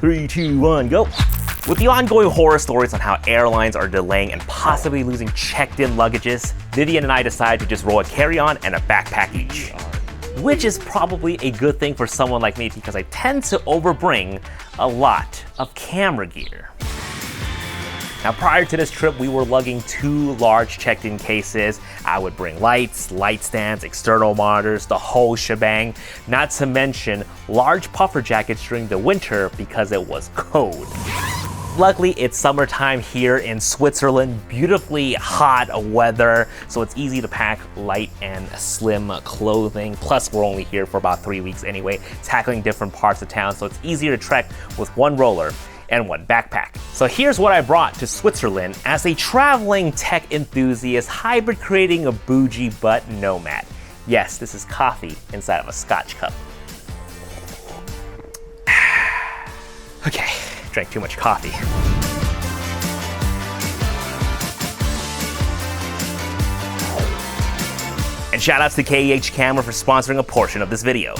3, 2, 1, go. With the ongoing horror stories on how airlines are delaying and possibly losing checked-in luggages, Vivian and I decided to just roll a carry-on and a backpack each. Which is probably a good thing for someone like me because I tend to overbring a lot of camera gear. Now, prior to this trip, we were lugging 2 large checked-in cases. I would bring lights, light stands, external monitors, the whole shebang, not to mention large puffer jackets during the winter because it was cold. Luckily, it's summertime here in Switzerland, beautifully hot weather, so it's easy to pack light and slim clothing. Plus, we're only here for about 3 weeks anyway, tackling different parts of town, so it's easier to trek with 1 roller and 1 backpack. So here's what I brought to Switzerland as a traveling tech enthusiast, hybrid creating a bougie but nomad. Yes, this is coffee inside of a Scotch cup. Okay, drank too much coffee. And shout outs to KEH Camera for sponsoring a portion of this video.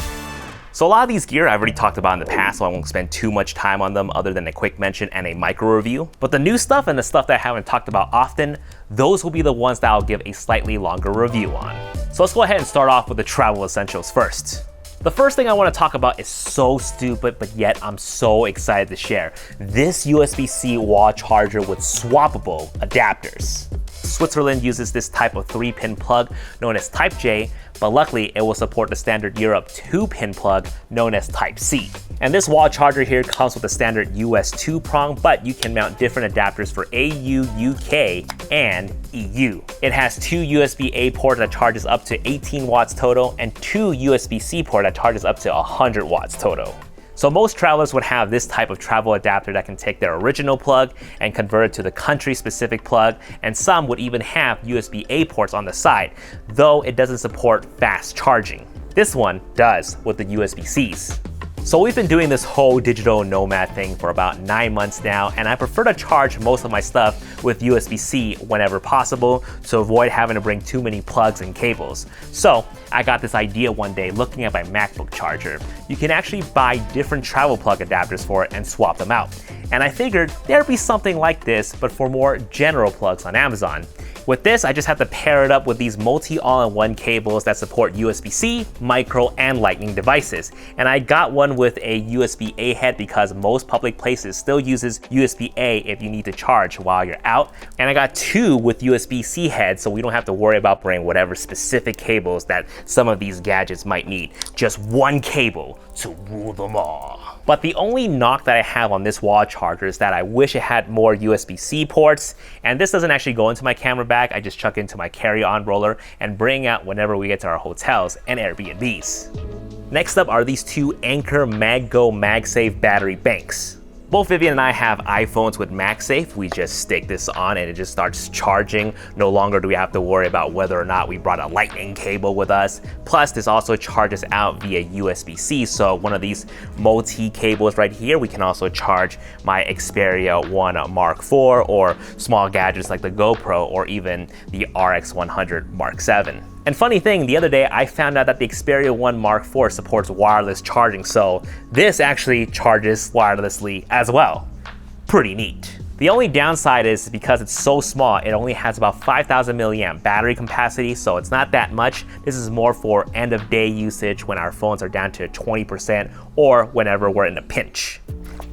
So a lot of these gear I've already talked about in the past, so I won't spend too much time on them other than a quick mention and a micro review. But the new stuff and the stuff that I haven't talked about often, those will be the ones that I'll give a slightly longer review on. So let's go ahead and start off with the travel essentials first. The first thing I want to talk about is so stupid, but yet I'm so excited to share. This USB-C wall charger with swappable adapters. Switzerland uses this type of 3-pin plug known as Type J, but luckily it will support the standard Europe 2-pin plug known as Type C. And this wall charger here comes with a standard US 2-prong, but you can mount different adapters for AU, UK, and EU. It has 2 USB-A ports that charges up to 18 watts total and 2 USB-C ports that charges up to 100 watts total. So most travelers would have this type of travel adapter that can take their original plug and convert it to the country-specific plug, and some would even have USB-A ports on the side, though it doesn't support fast charging. This one does with the USB-Cs. So we've been doing this whole digital nomad thing for about 9 months now, and I prefer to charge most of my stuff with USB-C whenever possible to avoid having to bring too many plugs and cables. So I got this idea one day looking at my MacBook charger. You can actually buy different travel plug adapters for it and swap them out. And I figured there'd be something like this, but for more general plugs on Amazon. With this, I just have to pair it up with these multi-all-in-one cables that support USB-C, micro, and lightning devices. And I got one with a USB-A head because most public places still uses USB-A if you need to charge while you're out. And I got 2 with USB-C heads, so we don't have to worry about bringing whatever specific cables that some of these gadgets might need. Just 1 cable to rule them all. But the only knock that I have on this wall charger is that I wish it had more USB-C ports, and this doesn't actually go into my camera bag. I just chuck into my carry-on roller and bring out whenever we get to our hotels and Airbnbs. Next up are these 2 Anker MagGo MagSafe battery banks. Both Vivian and I have iPhones with MagSafe. We just stick this on and it just starts charging. No longer do we have to worry about whether or not we brought a lightning cable with us. Plus, this also charges out via USB-C. So one of these multi-cables right here, we can also charge my XPERIA 1 Mark IV or small gadgets like the GoPro or even the RX100 Mark VII. And funny thing, the other day I found out that the XPERIA 1 Mark IV supports wireless charging, so this actually charges wirelessly as well. Pretty neat. The only downside is because it's so small, it only has about 5,000 milliamp battery capacity, so it's not that much. This is more for end of day usage when our phones are down to 20% or whenever we're in a pinch.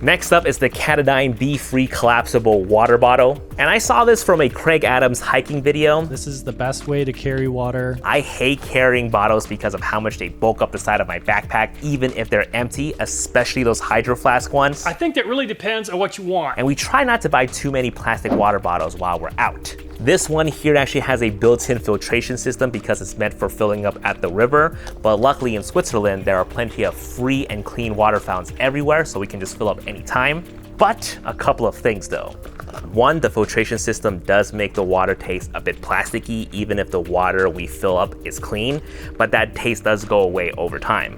Next up is the Katadyn BeFree collapsible water bottle. And I saw this from a Craig Adams hiking video. This is the best way to carry water. I hate carrying bottles because of how much they bulk up the side of my backpack, even if they're empty, especially those Hydro Flask ones. I think that really depends on what you want. And we try not to buy too many plastic water bottles while we're out. This one here actually has a built-in filtration system because it's meant for filling up at the river, but luckily in Switzerland, there are plenty of free and clean water fountains everywhere, so we can just fill up anytime. But a couple of things though. One, the filtration system does make the water taste a bit plasticky, even if the water we fill up is clean, but that taste does go away over time.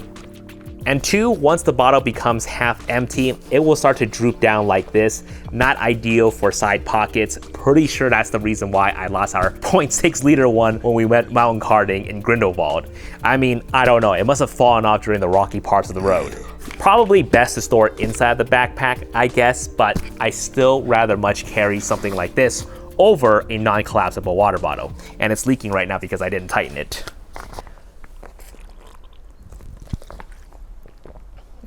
And 2, once the bottle becomes half empty, it will start to droop down like this. Not ideal for side pockets. Pretty sure that's the reason why I lost our 0.6 liter one when we went mountain karting in Grindelwald. I mean, I don't know, it must have fallen off during the rocky parts of the road. Probably best to store it inside the backpack, I guess, but I still rather much carry something like this over a non-collapsible water bottle. And it's leaking right now because I didn't tighten it.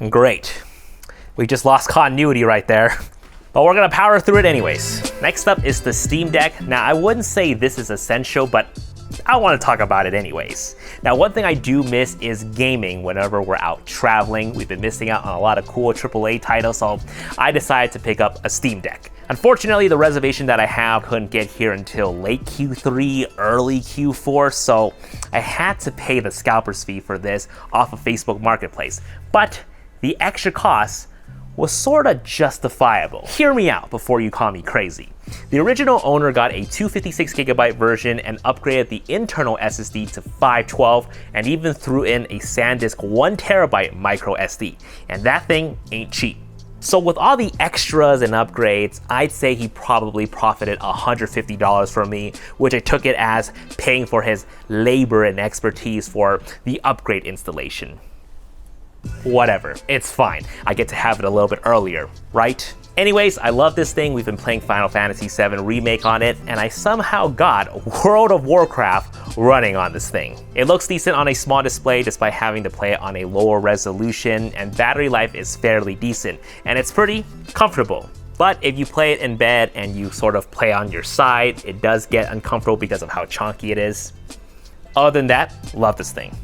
Great. We just lost continuity right there. But we're gonna power through it anyways. Next up is the Steam Deck. Now, I wouldn't say this is essential, but I want to talk about it anyways. Now, one thing I do miss is gaming whenever we're out traveling. We've been missing out on a lot of cool AAA titles, so I decided to pick up a Steam Deck. Unfortunately, the reservation that I have couldn't get here until late Q3, early Q4, so I had to pay the scalper's fee for this off of Facebook Marketplace. But the extra cost was sorta justifiable. Hear me out before you call me crazy. The original owner got a 256GB version and upgraded the internal SSD to 512 and even threw in a SanDisk 1TB micro SD. And that thing ain't cheap. So with all the extras and upgrades, I'd say he probably profited $150 from me, which I took it as paying for his labor and expertise for the upgrade installation. Whatever, it's fine. I get to have it a little bit earlier, right? Anyways, I love this thing. We've been playing Final Fantasy VII Remake on it, and I somehow got World of Warcraft running on this thing. It looks decent on a small display despite having to play it on a lower resolution, and battery life is fairly decent, and it's pretty comfortable. But if you play it in bed and you sort of play on your side, it does get uncomfortable because of how chunky it is. Other than that, love this thing.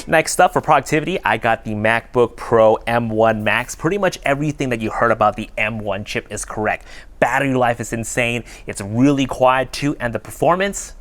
Next up for productivity, I got the MacBook Pro M1 Max. Pretty much everything that you heard about the M1 chip is correct. Battery life is insane, it's really quiet too, and the performance,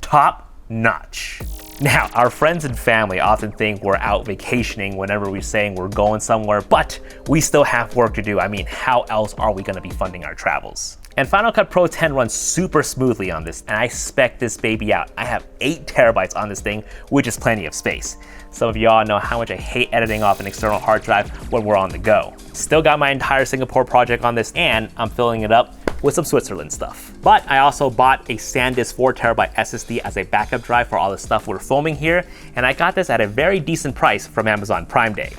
top notch. Now, our friends and family often think we're out vacationing whenever we're saying we're going somewhere, but we still have work to do. I mean, how else are we gonna be funding our travels? And Final Cut Pro 10 runs super smoothly on this, and I spec this baby out. I have 8 terabytes on this thing, which is plenty of space. Some of y'all know how much I hate editing off an external hard drive when we're on the go. Still got my entire Singapore project on this, and I'm filling it up with some Switzerland stuff. But I also bought a SanDisk 4TB SSD as a backup drive for all the stuff we're filming here, and I got this at a very decent price from Amazon Prime Day.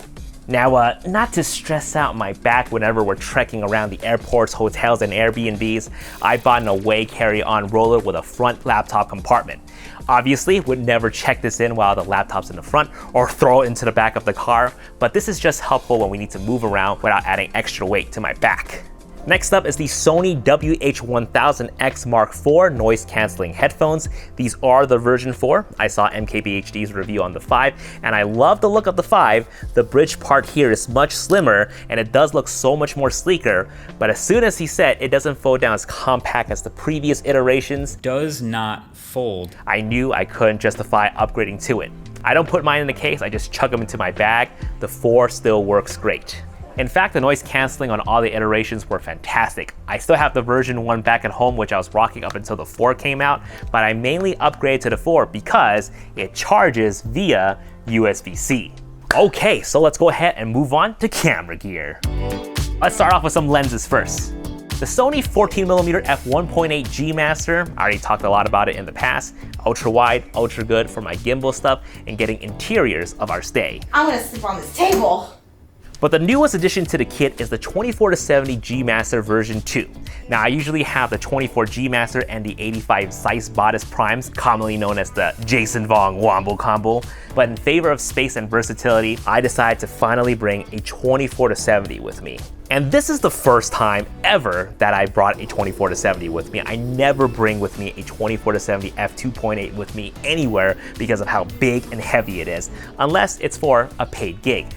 Now, not to stress out my back whenever we're trekking around the airports, hotels, and Airbnbs, I bought an away carry-on roller with a front laptop compartment. Obviously, would never check this in while the laptop's in the front or throw it into the back of the car, but this is just helpful when we need to move around without adding extra weight to my back. Next up is the Sony WH-1000X Mark IV noise cancelling headphones. These are the version 4. I saw MKBHD's review on the 5, and I love the look of the 5. The bridge part here is much slimmer, and it does look so much more sleeker, but as soon as he said it doesn't fold down as compact as the previous iterations, does not fold, I knew I couldn't justify upgrading to it. I don't put mine in the case, I just chug them into my bag. The 4 still works great. In fact, the noise cancelling on all the iterations were fantastic. I still have the version 1 back at home, which I was rocking up until the 4 came out, but I mainly upgraded to the 4 because it charges via USB-C. Okay, so let's go ahead and move on to camera gear. Let's start off with some lenses first. The Sony 14mm f1.8 G Master, I already talked a lot about it in the past. Ultra wide, ultra good for my gimbal stuff and getting interiors of our stay. I'm gonna sleep on this table. But the newest addition to the kit is the 24-70 G Master version 2. Now, I usually have the 24 G Master and the 85 Zeiss Bodice Primes, commonly known as the Jason Vong Wombo Combo. But in favor of space and versatility, I decided to finally bring a 24-70 with me. And this is the first time ever that I brought a 24-70 with me. I never bring with me a 24-70 f2.8 with me anywhere because of how big and heavy it is, unless it's for a paid gig.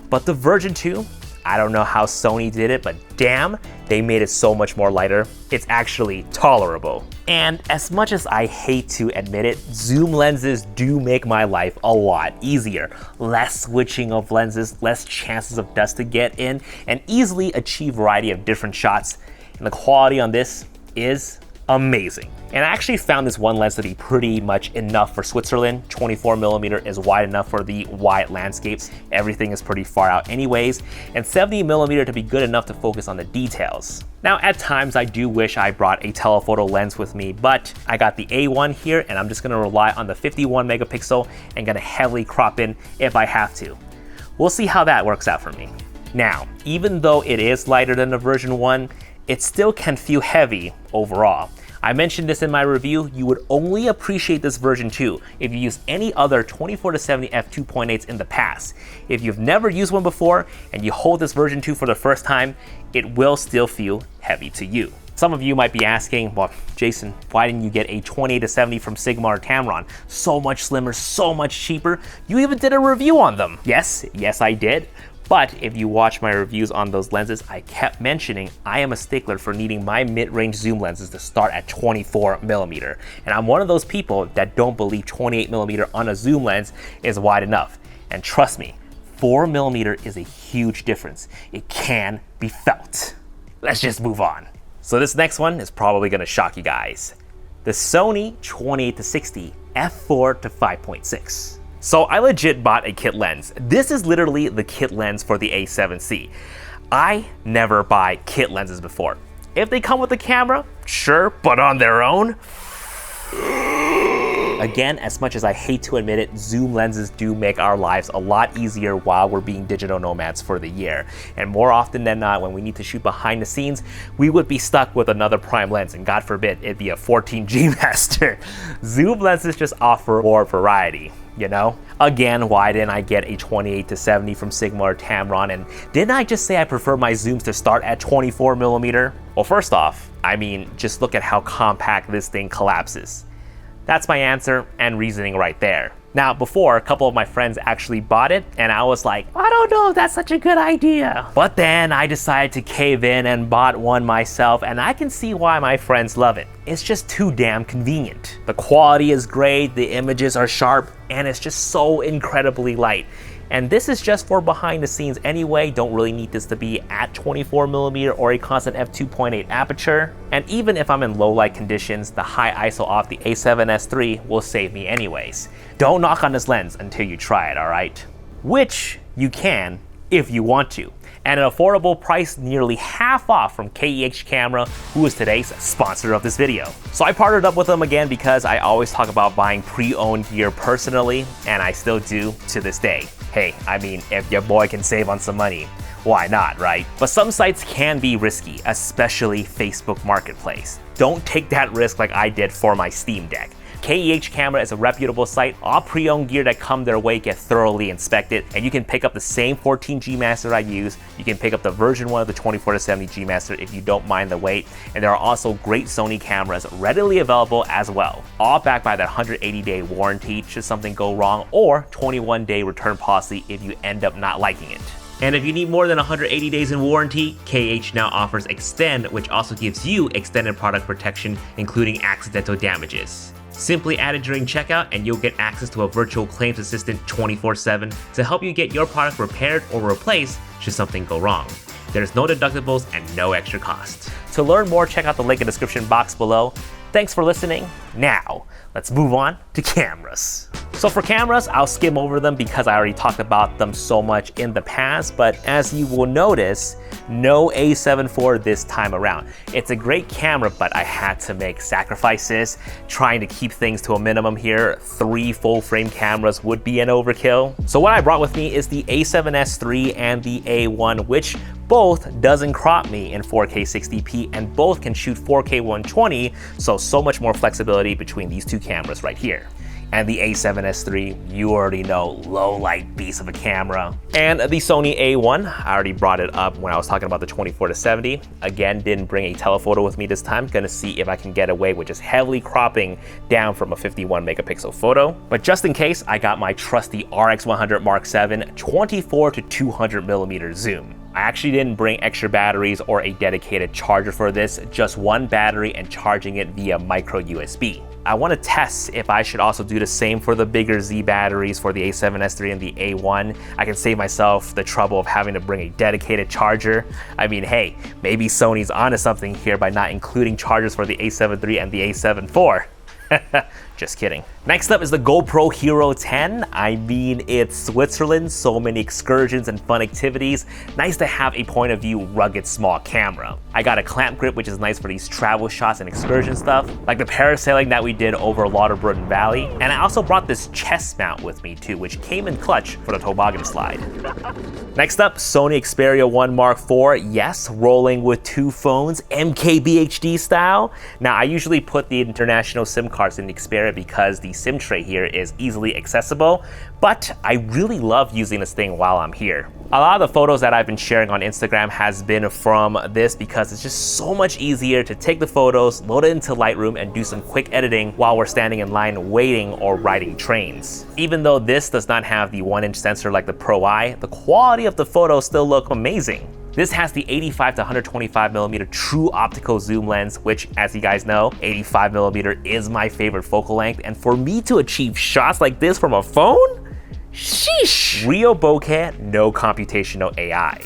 But the version 2, I don't know how Sony did it, but damn, they made it so much more lighter. It's actually tolerable. And as much as I hate to admit it, zoom lenses do make my life a lot easier. Less switching of lenses, less chances of dust to get in, and easily achieve a variety of different shots. And the quality on this is amazing. And I actually found this one lens to be pretty much enough for Switzerland. 24mm is wide enough for the wide landscapes. Everything is pretty far out anyways. And 70mm to be good enough to focus on the details. Now, at times I do wish I brought a telephoto lens with me, but I got the A1 here and I'm just gonna rely on the 51 megapixel and gonna heavily crop in if I have to. We'll see how that works out for me. Now, even though it is lighter than the version 1, it still can feel heavy overall. I mentioned this in my review, you would only appreciate this version 2 if you use any other 24-70 f2.8s in the past. If you've never used one before and you hold this version 2 for the first time, it will still feel heavy to you. Some of you might be asking, well, Jason, why didn't you get a 28-70 from Sigma or Tamron? So much slimmer, so much cheaper. You even did a review on them. Yes, I did. But if you watch my reviews on those lenses, I kept mentioning I am a stickler for needing my mid-range zoom lenses to start at 24mm. And I'm one of those people that don't believe 28mm on a zoom lens is wide enough. And trust me, 4mm is a huge difference. It can be felt. Let's just move on. So this next one is probably gonna shock you guys. The Sony 28-60 f4 to 5.6. So I legit bought a kit lens. This is literally the kit lens for the A7C. I never buy kit lenses before. If they come with a camera, sure, but on their own? Again, as much as I hate to admit it, zoom lenses do make our lives a lot easier while we're being digital nomads for the year. And more often than not, when we need to shoot behind the scenes, we would be stuck with another prime lens, and God forbid, it'd be a 14G master. Zoom lenses just offer more variety, you know? Again, why didn't I get a 28-70 from Sigma or Tamron? And didn't I just say I prefer my zooms to start at 24mm? Well, first off, I mean, just look at how compact this thing collapses. That's my answer and reasoning right there. Now, before, a couple of my friends actually bought it, and I was like, I don't know if that's such a good idea. But then I decided to cave in and bought one myself, and I can see why my friends love it. It's just too damn convenient. The quality is great, the images are sharp, and it's just so incredibly light. And this is just for behind the scenes anyway, don't really need this to be at 24mm or a constant f2.8 aperture. And even if I'm in low light conditions, the high ISO off the A7S III will save me anyways. Don't knock on this lens until you try it, alright? Which you can if you want to. And an affordable price nearly half off from KEH Camera, who is today's sponsor of this video. So I partnered up with them again because I always talk about buying pre-owned gear personally, and I still do to this day. Hey, I mean, if your boy can save on some money, why not, right? But some sites can be risky, especially Facebook Marketplace. Don't take that risk like I did for my Steam Deck. KEH Camera is a reputable site. All pre-owned gear that come their way get thoroughly inspected, and you can pick up the same 14G Master I use. You can pick up the version 1 of the 24-70G Master if you don't mind the wait, and there are also great Sony cameras readily available as well, all backed by that 180-day warranty should something go wrong, or 21-day return policy if you end up not liking it. And if you need more than 180 days in warranty, KEH now offers Extend, which also gives you extended product protection, including accidental damages. Simply add it during checkout and you'll get access to a virtual claims assistant 24/7 to help you get your product repaired or replaced should something go wrong. There's no deductibles and no extra cost. To learn more, check out the link in the description box below. Thanks for listening. Now, let's move on to cameras. So for cameras, I'll skim over them because I already talked about them so much in the past, but as you will notice, no A7 IV this time around. It's a great camera, but I had to make sacrifices, trying to keep things to a minimum here. 3 full-frame cameras would be an overkill. So what I brought with me is the A7S III and the A1, which both doesn't crop me in 4K 60p, and both can shoot 4K 120, so much more flexibility between these two cameras right here. And the A7S III, you already know, low light beast of a camera. And the Sony A1, I already brought it up when I was talking about the 24-70. Again, didn't bring a telephoto with me this time. Gonna see if I can get away with just heavily cropping down from a 51 megapixel photo. But just in case, I got my trusty RX100 Mark VII 24 to 200 millimeter zoom. I actually didn't bring extra batteries or a dedicated charger for this, just one battery and charging it via micro USB. I want to test if I should also do the same for the bigger Z batteries for the A7S III and the A1. I can save myself the trouble of having to bring a dedicated charger. I mean, hey, maybe Sony's onto something here by not including chargers for the A7 III and the A7 IV. Just kidding. Next up is the GoPro Hero 10. I mean, it's Switzerland, so many excursions and fun activities. Nice to have a point of view, rugged, small camera. I got a clamp grip, which is nice for these travel shots and excursion stuff, like the parasailing that we did over Lauterbrunnen Valley. And I also brought this chest mount with me too, which came in clutch for the toboggan slide. Next up, Sony XPERIA 1 Mark IV. Yes, rolling with 2 phones, MKBHD style. Now, I usually put the international SIM cards in the XPERIA because the SIM tray here is easily accessible, but I really love using this thing while I'm here. A lot of the photos that I've been sharing on Instagram has been from this because it's just so much easier to take the photos, load it into Lightroom, and do some quick editing while we're standing in line waiting or riding trains. Even though this does not have the 1-inch sensor like the Pro I, the quality of the photos still look amazing. This has the 85 to 125mm true optical zoom lens, which, as you guys know, 85mm is my favorite focal length, and for me to achieve shots like this from a phone? Sheesh! Real bokeh, no computational AI.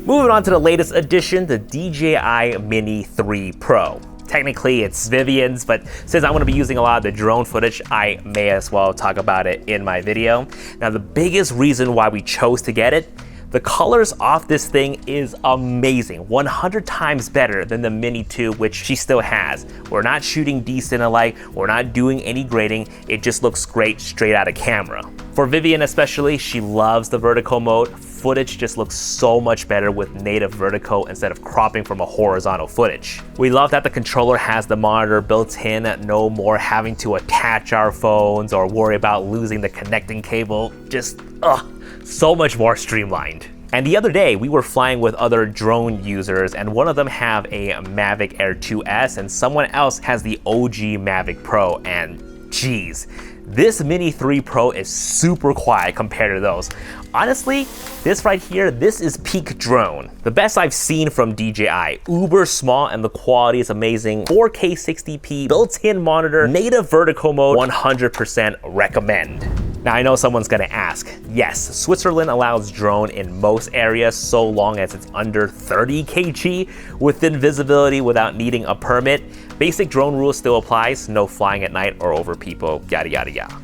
Moving on to the latest addition, the DJI Mini 3 Pro. Technically, it's Vivian's, but since I'm going to be using a lot of the drone footage, I may as well talk about it in my video. Now, the biggest reason why we chose to get it, the colors off this thing is amazing, 100 times better than the Mini 2, which she still has. We're not shooting decent alike, we're not doing any grading, it just looks great straight out of camera. For Vivian especially, she loves the vertical mode. Footage just looks so much better with native vertical instead of cropping from a horizontal footage. We love that the controller has the monitor built in, no more having to attach our phones or worry about losing the connecting cable. Just, so much more streamlined. And the other day, we were flying with other drone users, and one of them have a Mavic Air 2S, and someone else has the OG Mavic Pro, and geez, this Mini 3 Pro is super quiet compared to those. Honestly, this right here, this is peak drone. The best I've seen from DJI. Uber small and the quality is amazing. 4K 60p, built-in monitor, native vertical mode, 100% recommend. Now I know someone's gonna ask, yes, Switzerland allows drone in most areas so long as it's under 30 kg within visibility without needing a permit. Basic drone rule still applies, no flying at night or over people, yada yada yada.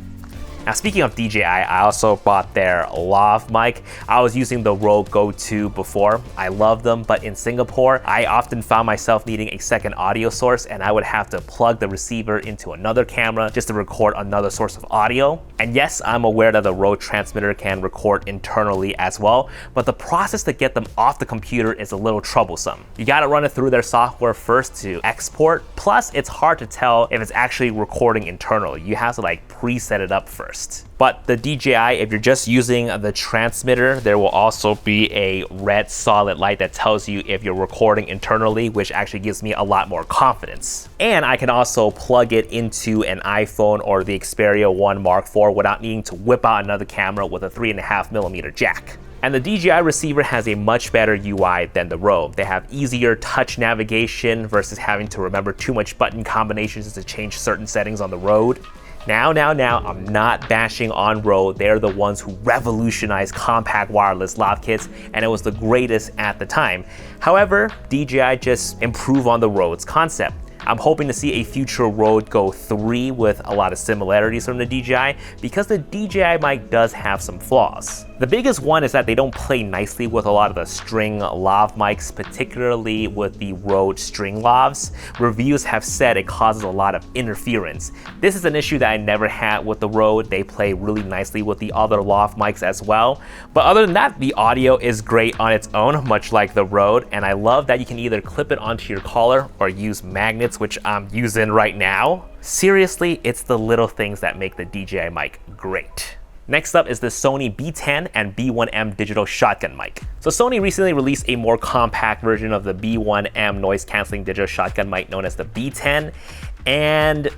Now speaking of DJI, I also bought their lav mic. I was using the Rode Go 2 before. I love them, but in Singapore, I often found myself needing a second audio source and I would have to plug the receiver into another camera just to record another source of audio. And yes, I'm aware that the Rode transmitter can record internally as well, but the process to get them off the computer is a little troublesome. You gotta run it through their software first to export, plus it's hard to tell if it's actually recording internally. You have to like preset it up first. But the DJI, if you're just using the transmitter, there will also be a red solid light that tells you if you're recording internally, which actually gives me a lot more confidence. And I can also plug it into an iPhone or the XPERIA 1 Mark IV without needing to whip out another camera with a 3.5mm jack. And the DJI receiver has a much better UI than the Rode. They have easier touch navigation versus having to remember too much button combinations to change certain settings on the Rode. Now, I'm not bashing on Rode. They're the ones who revolutionized compact wireless lav kits, and it was the greatest at the time. However, DJI just improved on the Rode's concept. I'm hoping to see a future Rode Go 3 with a lot of similarities from the DJI because the DJI mic does have some flaws. The biggest one is that they don't play nicely with a lot of the string lav mics, particularly with the Rode string lavs. Reviews have said it causes a lot of interference. This is an issue that I never had with the Rode. They play really nicely with the other lav mics as well. But other than that, the audio is great on its own, much like the Rode, and I love that you can either clip it onto your collar or use magnets, which I'm using right now. Seriously, it's the little things that make the DJI mic great. Next up is the Sony B10 and B1M digital shotgun mic. So Sony recently released a more compact version of the B1M noise canceling digital shotgun mic known as the B10, and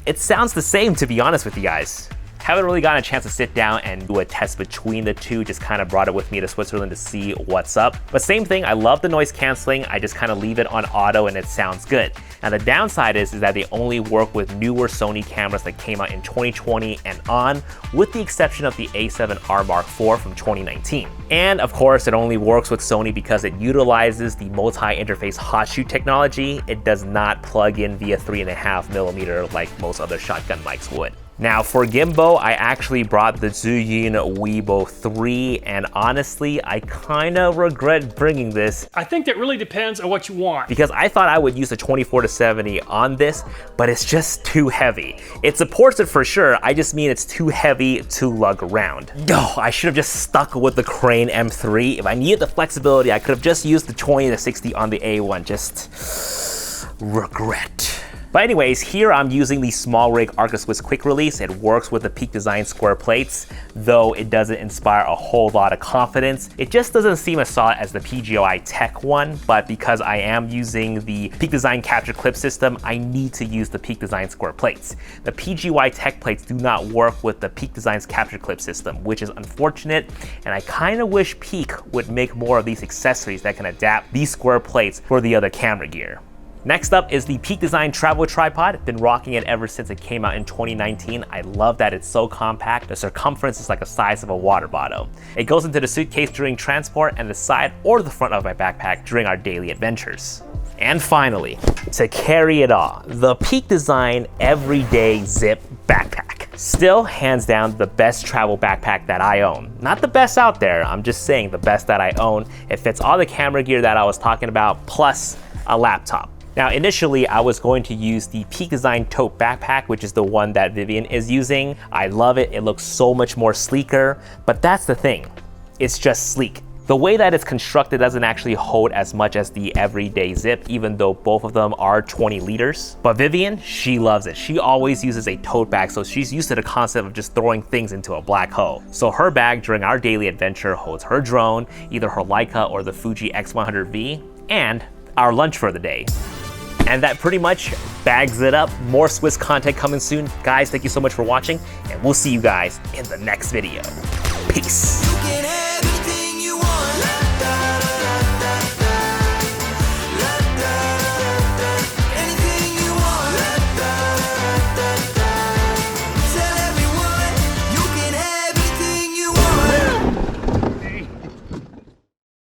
it sounds the same, to be honest with you guys. Haven't really gotten a chance to sit down and do a test between the two, just kind of brought it with me to Switzerland to see what's up. But same thing, I love the noise canceling. I just kind of leave it on auto and it sounds good. Now the downside is that they only work with newer Sony cameras that came out in 2020 and on, with the exception of the A7R Mark IV from 2019. And of course, it only works with Sony because it utilizes the multi-interface hot shoot technology. It does not plug in via 3.5mm like most other shotgun mics would. Now for gimbal, I actually brought the Zhiyun Weebill 3, and honestly, I kind of regret bringing this. I think that really depends on what you want. Because I thought I would use the 24-70 on this, but it's just too heavy. It supports it for sure, I just mean it's too heavy to lug around. Oh, I should have just stuck with the Crane M3. If I needed the flexibility, I could have just used the 20-60 on the A1, just regret. But anyways, here I'm using the small rig Arca Swiss quick release. It works with the Peak Design square plates, though it doesn't inspire a whole lot of confidence. It just doesn't seem as solid as the PGOI Tech one, but because I am using the Peak Design capture clip system, I need to use the Peak Design square plates. The PGOI Tech plates do not work with the Peak Design's capture clip system, which is unfortunate, and I kind of wish Peak would make more of these accessories that can adapt these square plates for the other camera gear. Next up is the Peak Design Travel Tripod. Been rocking it ever since it came out in 2019. I love that it's so compact. The circumference is like the size of a water bottle. It goes into the suitcase during transport and the side or the front of my backpack during our daily adventures. And finally, to carry it all, the Peak Design Everyday Zip Backpack. Still, hands down, the best travel backpack that I own. Not the best out there, I'm just saying the best that I own. It fits all the camera gear that I was talking about, plus a laptop. Now, initially, I was going to use the Peak Design Tote Backpack, which is the one that Vivian is using. I love it. It looks so much more sleeker, but that's the thing. It's just sleek. The way that it's constructed doesn't actually hold as much as the Everyday Zip, even though both of them are 20 liters. But Vivian, she loves it. She always uses a tote bag, so she's used to the concept of just throwing things into a black hole. So her bag during our daily adventure holds her drone, either her Leica or the Fuji X100V, and our lunch for the day. And that pretty much bags it up. More Swiss content coming soon. Guys, thank you so much for watching, and we'll see you guys in the next video. Peace.